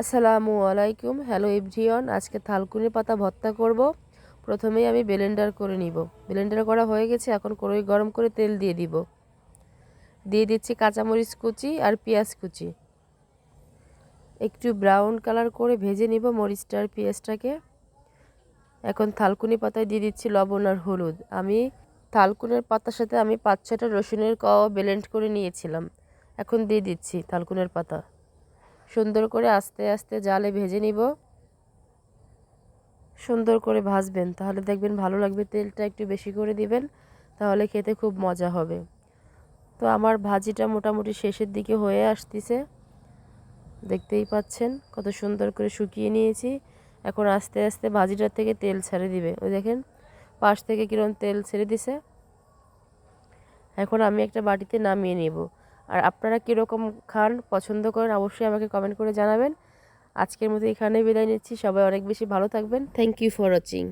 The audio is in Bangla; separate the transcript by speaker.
Speaker 1: আসসালামু আলাইকুম। হ্যালো এভরিওয়ান, আজকে থালকুনি পাতা ভর্তা করব। প্রথমেই আমি ব্লেন্ডার করে নিব। ব্লেন্ডার করা হয়ে গেছে, এখন কড়াই গরম করে তেল দিয়ে দিব। দিয়ে দিচ্ছি কাঁচামরিচ কুচি আর পেঁয়াজ কুচি। একটু ব্রাউন কালার করে ভেজে নিব মরিচটা আর পেঁয়াজটাকে। এখন থালকুনি পাতায় দিয়ে দিচ্ছি লবণ আর হলুদ। আমি থালকুনের পাতার সাথে আমি 5-6টা রসুনের কোয়া ব্লেন্ড করে নিয়েছিলাম। এখন দিয়ে দিচ্ছি থালকুনের পাতা। সুন্দর করে আস্তে আস্তে জালে ভেজে নিব। সুন্দর করে ভাজবেন, তাহলে দেখবেন ভালো লাগবে। তেলটা একটু বেশি করে দিবেন, তাহলে খেতে খুব মজা হবে। তো আমার ভাজিটা মোটামুটি শেষের দিকে হয়ে আসতেছে, দেখতেই পাচ্ছেন কত সুন্দর করে শুকিয়ে নিয়েছি। এখন আস্তে আস্তে ভাজিটার থেকে তেল ছেড়ে দিবে। ওই দেখেন পাশ থেকে কিরকম তেল ছেড়ে দিছে। এখন আমি একটা বাটিতে নামিয়ে নেব। আর আপনারা কীরকম খান পছন্দ করেন অবশ্যই আমাকে কমেন্ট করে জানাবেন। আজকের মতো এখানেই বিদায় নিচ্ছি। সবাই অনেক বেশি ভালো থাকবেন। Thank you for watching.